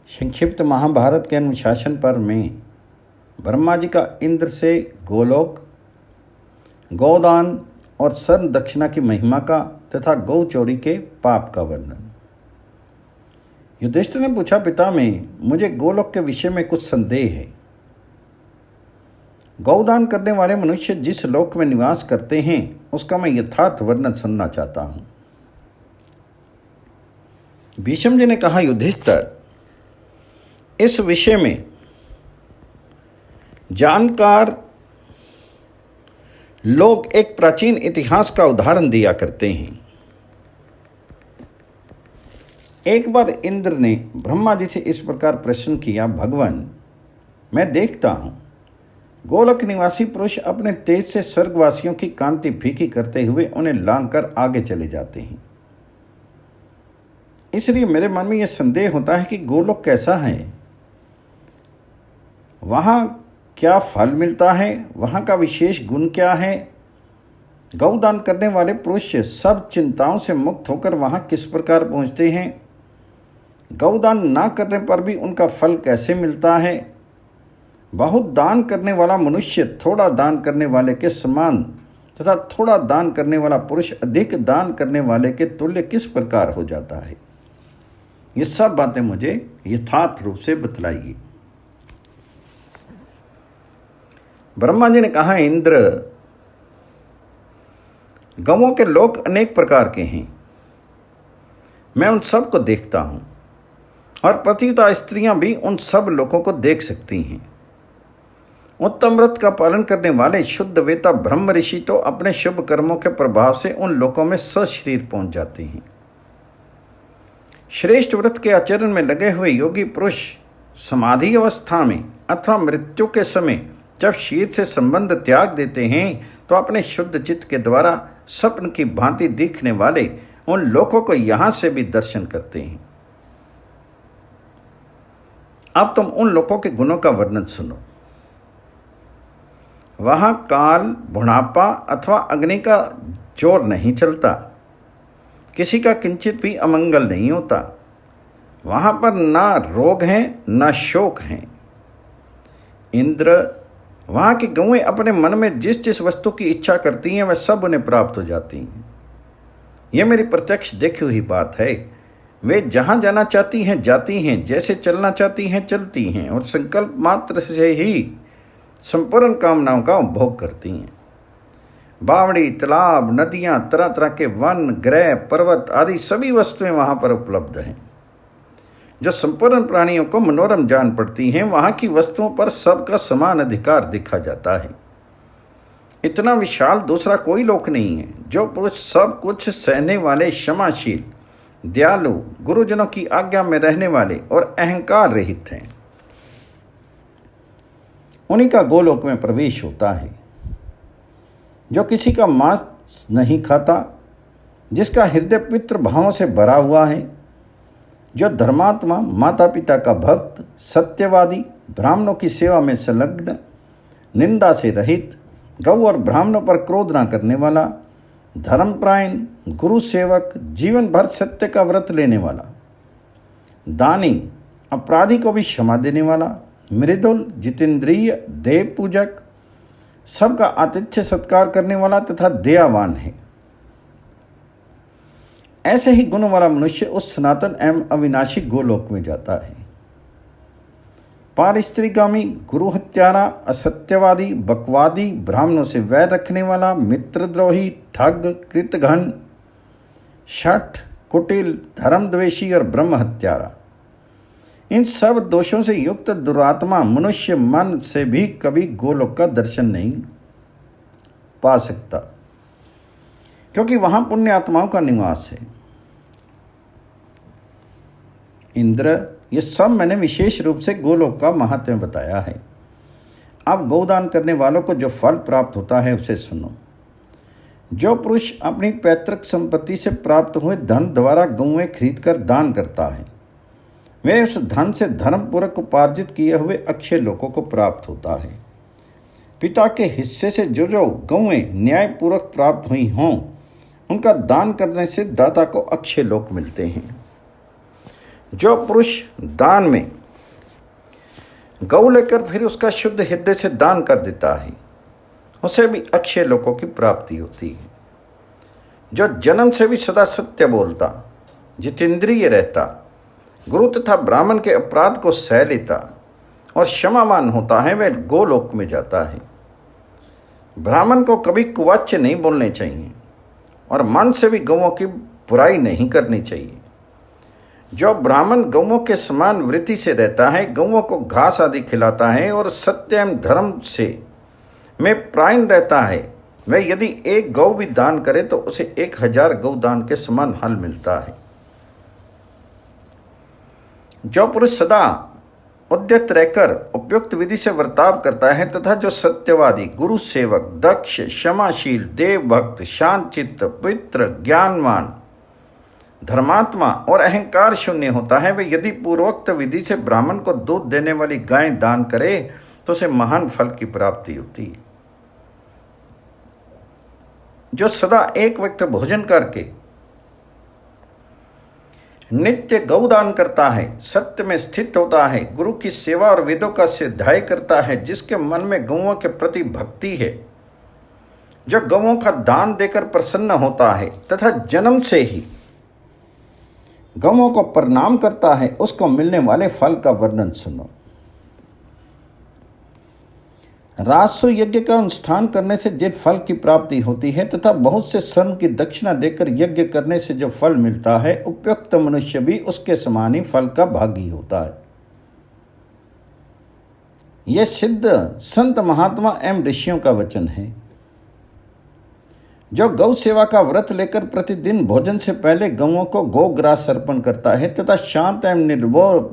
संक्षिप्त महाभारत के अनुशासन पर्व में ब्रह्मा जी का इंद्र से गोलोक, गौदान और सर्व दक्षिणा की महिमा का तथा गौ चोरी के पाप का वर्णन। युधिष्ठिर ने पूछा, पिता में मुझे गोलोक के विषय में कुछ संदेह है। गौदान करने वाले मनुष्य जिस लोक में निवास करते हैं उसका मैं यथार्थ वर्णन सुनना चाहता हूं। भीष्म जी ने कहा, युधिष्ठिर, इस विषय में जानकार लोग एक प्राचीन इतिहास का उदाहरण दिया करते हैं। एक बार इंद्र ने ब्रह्मा जी से इस प्रकार प्रश्न किया, भगवान, मैं देखता हूं गोलोक निवासी पुरुष अपने तेज से स्वर्गवासियों की कांति फीकी करते हुए उन्हें लांघकर आगे चले जाते हैं। इसलिए मेरे मन में यह संदेह होता है कि गोलोक कैसा है, वहाँ क्या फल मिलता है, वहाँ का विशेष गुण क्या है। गौदान करने वाले पुरुष सब चिंताओं से मुक्त होकर वहाँ किस प्रकार पहुँचते हैं। गौदान ना करने पर भी उनका फल कैसे मिलता है। बहुत दान करने वाला मनुष्य थोड़ा दान करने वाले के समान तथा थोड़ा दान करने वाला पुरुष अधिक दान करने वाले के तुल्य किस प्रकार हो जाता है। ये सब बातें मुझे यथार्थ रूप से बतलाइए। ब्रह्मा जी ने कहा, इंद्र, गवों के लोक अनेक प्रकार के हैं। मैं उन सब को देखता हूं और पतिव्रता स्त्रियां भी उन सब लोगों को देख सकती हैं। उत्तम व्रत का पालन करने वाले शुद्ध वेता ब्रह्म ऋषि तो अपने शुभ कर्मों के प्रभाव से उन लोकों में सशरीर पहुंच जाते हैं। श्रेष्ठ व्रत के आचरण में लगे हुए योगी पुरुष समाधि अवस्था में अथवा मृत्यु के समय जब शरीर से संबंध त्याग देते हैं तो अपने शुद्ध चित्त के द्वारा स्वप्न की भांति दिखने वाले उन लोगों को यहां से भी दर्शन करते हैं। अब तुम उन लोगों के गुणों का वर्णन सुनो। वहां काल, बुढ़ापा अथवा अग्नि का जोर नहीं चलता, किसी का किंचित भी अमंगल नहीं होता। वहां पर ना रोग हैं ना शोक हैं। इंद्र, वहाँ की गौएं अपने मन में जिस जिस वस्तु की इच्छा करती हैं वह सब उन्हें प्राप्त हो जाती हैं। यह मेरी प्रत्यक्ष देखी हुई बात है। वे जहाँ जाना चाहती हैं जाती हैं, जैसे चलना चाहती हैं चलती हैं और संकल्प मात्र से ही संपूर्ण कामनाओं का उपभोग करती हैं। बावड़ी, तालाब, नदियाँ, तरह तरह के वन, ग्रह, पर्वत आदि सभी वस्तुएं वहाँ पर उपलब्ध हैं जो संपूर्ण प्राणियों को मनोरम जान पड़ती हैं। वहाँ की वस्तुओं पर सबका समान अधिकार दिखा जाता है। इतना विशाल दूसरा कोई लोक नहीं है। जो पुरुष सब कुछ सहने वाले, क्षमाशील, दयालु, गुरुजनों की आज्ञा में रहने वाले और अहंकार रहित हैं, उन्हीं का गोलोक में प्रवेश होता है। जो किसी का मांस नहीं खाता, जिसका हृदय पितृ भावों से भरा हुआ है, जो धर्मात्मा, माता पिता का भक्त, सत्यवादी, ब्राह्मणों की सेवा में संलग्न, निंदा से रहित, गौ और ब्राह्मणों पर क्रोध न करने वाला, धर्मपरायण, गुरु सेवक, जीवन भर सत्य का व्रत लेने वाला, दानी, अपराधी को भी क्षमा देने वाला, मृदुल, जितेंद्रिय, देव पूजक, सबका आतिथ्य सत्कार करने वाला तथा दयावान है। ऐसे ही गुण वाला मनुष्य उस सनातन एवं अविनाशी गोलोक में जाता है। पारस्त्रीगामी, गुरु हत्यारा, असत्यवादी, बकवादी, ब्राह्मणों से वैर रखने वाला, मित्रद्रोही, ठग, कृतघ्न, शठ, कुटिल, धर्मद्वेषी और ब्रह्म हत्यारा, इन सब दोषों से युक्त दुरात्मा मनुष्य मन से भी कभी गोलोक का दर्शन नहीं पा सकता, क्योंकि वहां पुण्य आत्माओं का निवास है। इंद्र, ये सब मैंने विशेष रूप से गोलोक का महात्म्य बताया है। अब गौदान करने वालों को जो फल प्राप्त होता है उसे सुनो। जो पुरुष अपनी पैतृक संपत्ति से प्राप्त हुए धन द्वारा गौएं खरीद कर दान करता है, वह उस धन से धर्मपूर्वक उपार्जित किए हुए अक्षय लोकों को प्राप्त होता है। पिता के हिस्से से जो जो गौएं न्यायपूर्वक प्राप्त हुई हों, उनका दान करने से दाता को अक्षय लोक मिलते हैं। जो पुरुष दान में गौ लेकर फिर उसका शुद्ध हृदय से दान कर देता है, उसे भी अक्षय लोकों की प्राप्ति होती है। जो जन्म से भी सदा सत्य बोलता, जितेंद्रिय रहता, गुरु तथा ब्राह्मण के अपराध को सह लेता और क्षमावान होता है, वह गोलोक में जाता है। ब्राह्मण को कभी कुवाच्य नहीं बोलने चाहिए और मन से भी गौओं की बुराई नहीं करनी चाहिए। जो ब्राह्मण गौओं के समान वृत्ति से रहता है, गौओं को घास आदि खिलाता है और सत्य एवं धर्म से में प्रायण रहता है, वह यदि एक गौ भी दान करे तो उसे 1000 गौ दान के समान फल मिलता है। जो पुरुष सदा उद्यत रहकर उपयुक्त विधि से वर्ताव करता है तथा जो सत्यवादी, गुरु सेवक, दक्ष, क्षमाशील, देवभक्त, शांतचित्त, पवित्र, ज्ञानवान, धर्मात्मा और अहंकार शून्य होता है, वह यदि पूर्वोक्त विधि से ब्राह्मण को दूध देने वाली गाय दान करे तो उसे महान फल की प्राप्ति होती है। जो सदा एक वक्त भोजन करके नित्य गौदान करता है, सत्य में स्थित होता है, गुरु की सेवा और वेदों का स्वाध्याय करता है, जिसके मन में गौओं के प्रति भक्ति है, जो गौओं का दान देकर प्रसन्न होता है तथा जन्म से ही गौओं को प्रणाम करता है, उसको मिलने वाले फल का वर्णन सुनो। राजस्व यज्ञ का अनुष्ठान करने से जिन फल की प्राप्ति होती है तथा बहुत से स्वर्ण की दक्षिणा देकर यज्ञ करने से जो फल मिलता है, उपयुक्त मनुष्य भी उसके समान ही फल का भागी होता है। यह सिद्ध संत महात्मा एवं ऋषियों का वचन है। जो गौ सेवा का व्रत लेकर प्रतिदिन भोजन से पहले गौओं को गोग्रास अर्पण करता है तथा शांत एवं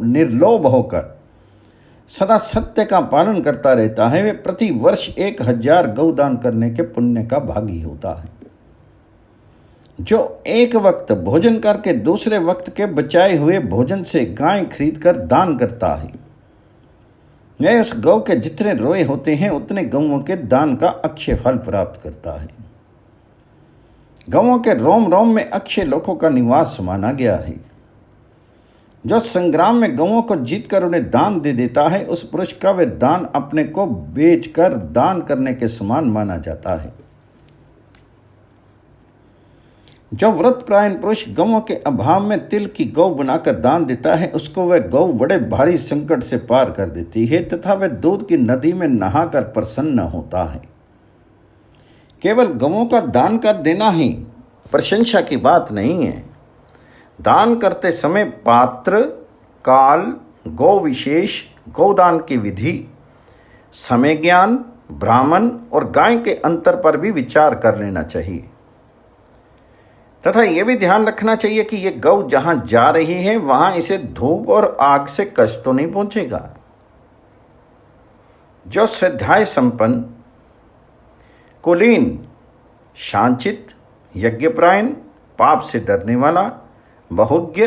निर्लोभ होकर सदा सत्य का पालन करता रहता है, वे प्रति वर्ष 1000 गौदान करने के पुण्य का भागी होता है। जो एक वक्त भोजन करके दूसरे वक्त के बचाए हुए भोजन से गाय खरीद कर दान करता है, वह उस गौ के जितने रोए होते हैं उतने गौओं के दान का अक्षय फल प्राप्त करता है। गौओं के रोम रोम में अक्षय लोकों का निवास माना गया है। जो संग्राम में गौओं को जीतकर उन्हें दान दे देता है, उस पुरुष का वह दान अपने को बेचकर दान करने के समान माना जाता है। जो व्रतपरायण पुरुष गौओं के अभाव में तिल की गौ बनाकर दान देता है, उसको वह गौ बड़े भारी संकट से पार कर देती है तथा वह दूध की नदी में नहाकर प्रसन्न होता है। केवल गौओं का दान कर देना ही प्रशंसा की बात नहीं है। दान करते समय पात्र, काल, गौ विशेष, गौदान की विधि, समय ज्ञान, ब्राह्मण और गाय के अंतर पर भी विचार कर लेना चाहिए तथा यह भी ध्यान रखना चाहिए कि यह गौ जहां जा रही है वहां इसे धूप और आग से कष्ट तो नहीं पहुंचेगा। जो श्रद्धाएं संपन्न, कुलीन, शांतचित्त, यज्ञपरायण, पाप से डरने वाला, बहुज्ञ,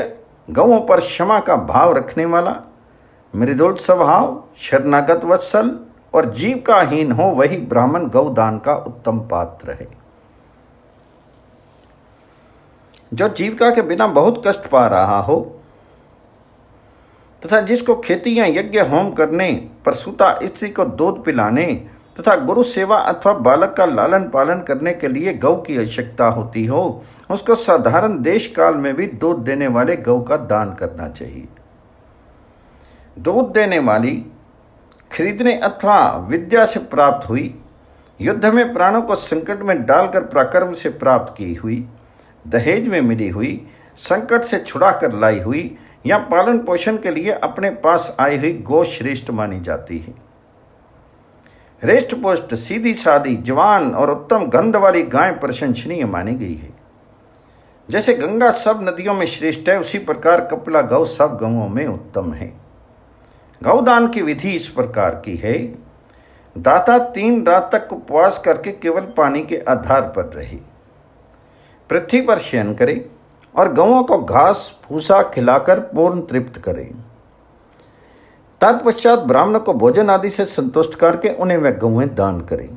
गौओं पर क्षमा का भाव रखने वाला, मृदुल स्वभाव, शरणागत वत्सल और जीव का हीन हो, वही ब्राह्मण गौदान का उत्तम पात्र है। जो जीविका के बिना बहुत कष्ट पा रहा हो तथा जिसको खेती या यज्ञ होम करने, प्रसूता स्त्री को दूध पिलाने तथा गुरु सेवा अथवा बालक का लालन पालन करने के लिए गौ की आवश्यकता होती हो, उसको साधारण देश काल में भी दूध देने वाले गौ का दान करना चाहिए। दूध देने वाली खरीदने अथवा विद्या से प्राप्त हुई, युद्ध में प्राणों को संकट में डालकर पराक्रम से प्राप्त की हुई, दहेज में मिली हुई, संकट से छुड़ा कर लाई हुई या पालन पोषण के लिए अपने पास आई हुई गौ श्रेष्ठ मानी जाती है। हृष्ट पुष्ट, सीधी सादी, जवान और उत्तम गंध वाली गाय प्रशंसनीय मानी गई है। जैसे गंगा सब नदियों में श्रेष्ठ है, उसी प्रकार कपिला गौ सब गौओं में उत्तम है। गौदान की विधि इस प्रकार की है। दाता 3 रात तक उपवास करके केवल पानी के आधार पर रहे, पृथ्वी पर शयन करे और गौओं को घास भूसा खिलाकर पूर्ण तृप्त करे। तत्पश्चात ब्राह्मण को भोजन आदि से संतुष्ट करके उन्हें वह गौएं दान करें।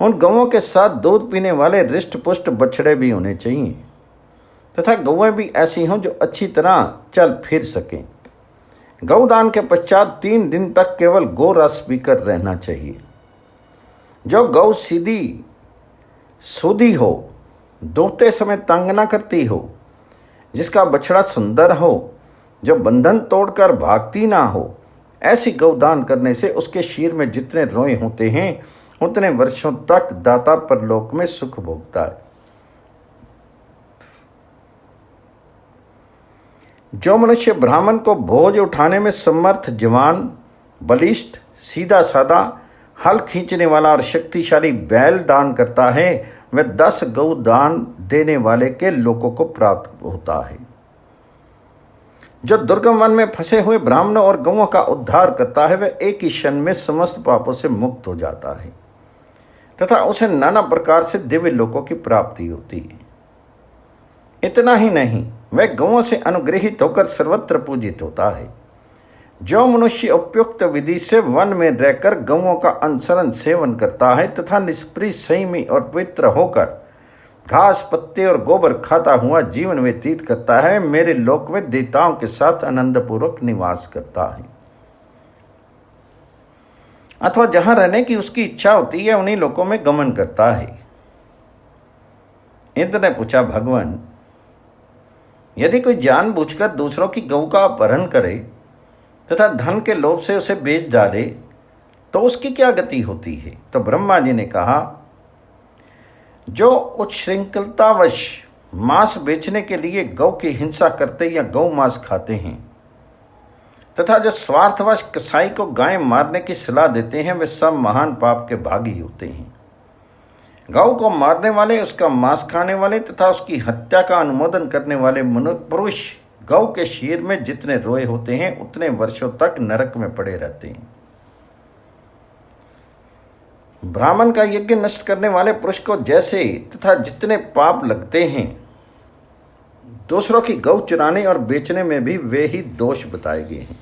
उन गौओं के साथ दूध पीने वाले हृष्ट पुष्ट बछड़े भी होने चाहिए। तथा गौएं भी ऐसी हों जो अच्छी तरह चल फिर सकें। गौदान के पश्चात 3 दिन तक केवल गौ रस पीकर रहना चाहिए। जो गौ सीधी सूधी हो, दोहते समय तंग न करती हो, जिसका बछड़ा सुंदर हो, जो बंधन तोड़कर भागती ना हो, ऐसी गौदान करने से उसके शीर में जितने रोए होते हैं उतने वर्षों तक दाता परलोक में सुख भोगता है। जो मनुष्य ब्राह्मण को भोज उठाने में समर्थ, जवान, बलिष्ठ, सीधा साधा, हल खींचने वाला और शक्तिशाली बैल दान करता है, वह 10 गौ दान देने वाले के लोगों को प्राप्त होता है। जो दुर्गम वन में फंसे हुए ब्राह्मणों और गौओं का उद्धार करता है, वह एक ही क्षण में समस्त पापों से मुक्त हो जाता है तथा उसे नाना प्रकार से दिव्य लोकों की प्राप्ति होती है। इतना ही नहीं, वह गौओं से अनुग्रहित होकर सर्वत्र पूजित होता है। जो मनुष्य उपयुक्त विधि से वन में रहकर गौओं का अनुसरण सेवन करता है तथा निष्प्रिय, संयमी और पवित्र होकर घास, पत्ते और गोबर खाता हुआ जीवन व्यतीत करता है, मेरे लोक में देवताओं के साथ आनंदपूर्वक निवास करता है। अथवा जहां रहने की उसकी इच्छा होती है उन्हीं लोकों में गमन करता है। इंद्र ने पूछा, भगवान, यदि कोई जानबूझकर दूसरों की गौ का अपहरण करे तथा धन के लोभ से उसे बेच डाले तो उसकी क्या गति होती है? तो ब्रह्मा जी ने कहा, जो उच्छृंखलतावश मांस बेचने के लिए गौ की हिंसा करते या गौ मांस खाते हैं तथा जो स्वार्थवश कसाई को गाय मारने की सलाह देते हैं, वे सब महान पाप के भागी होते हैं। गौ को मारने वाले, उसका मांस खाने वाले तथा उसकी हत्या का अनुमोदन करने वाले पुरुष गौ के शीर में जितने रोए होते हैं उतने वर्षों तक नरक में पड़े रहते हैं। ब्राह्मण का यज्ञ नष्ट करने वाले पुरुष को जैसे तथा जितने पाप लगते हैं, दूसरों की गौ चुराने और बेचने में भी वे ही दोष बताए गए हैं।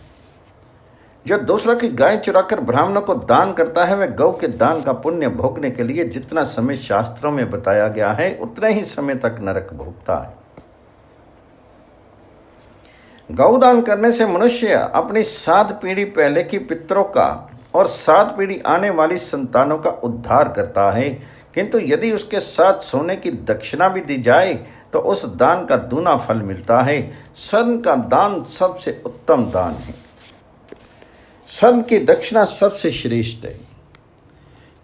जो दूसरों की गाय चुराकर ब्राह्मणों को दान करता है, वह गौ के दान का पुण्य भोगने के लिए जितना समय शास्त्रों में बताया गया है उतने ही समय तक नरक भोगता है। गौदान करने से मनुष्य अपनी 7 पीढ़ी पहले की पितरों का और 7 पीढ़ी आने वाली संतानों का उद्धार करता है, किंतु यदि उसके साथ सोने की दक्षिणा भी दी जाए तो उस दान का दूना फल मिलता है। स्वर्ण का दान सबसे उत्तम दान है। स्वर्ण की दक्षिणा सबसे श्रेष्ठ है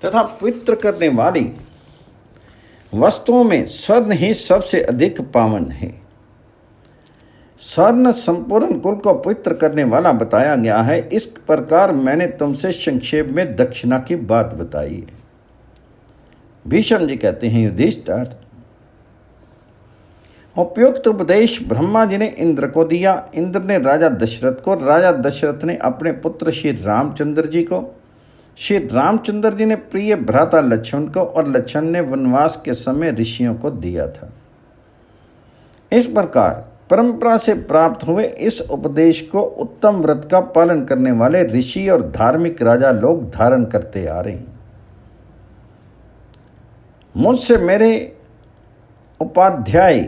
तथा पवित्र करने वाली वस्तुओं में स्वर्ण ही सबसे अधिक पावन है। स्वर्ण संपूर्ण कुल को पवित्र करने वाला बताया गया है। इस प्रकार मैंने तुमसे संक्षेप में दक्षिणा की बात बताई है। भीष्म जी कहते हैं, युधिष्ठिर, उपयुक्त उपदेश ब्रह्मा जी ने इंद्र को दिया। इंद्र ने राजा दशरथ को, राजा दशरथ ने अपने पुत्र श्री रामचंद्र जी को, श्री रामचंद्र जी ने प्रिय भ्राता लक्ष्मण को और लक्ष्मण ने वनवास के समय ऋषियों को दिया था। इस प्रकार परंपरा से प्राप्त हुए इस उपदेश को उत्तम व्रत का पालन करने वाले ऋषि और धार्मिक राजा लोग धारण करते आ रहे हैं। मुझसे मेरे उपाध्याय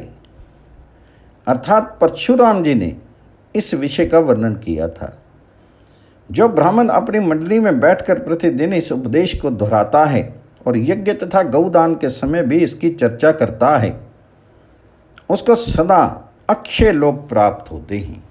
अर्थात परशुराम जी ने इस विषय का वर्णन किया था। जो ब्राह्मण अपनी मंडली में बैठकर प्रतिदिन इस उपदेश को दोहराता है और यज्ञ तथा गौदान के समय भी इसकी चर्चा करता है, उसको सदा अक्षय लोक प्राप्त होते हैं।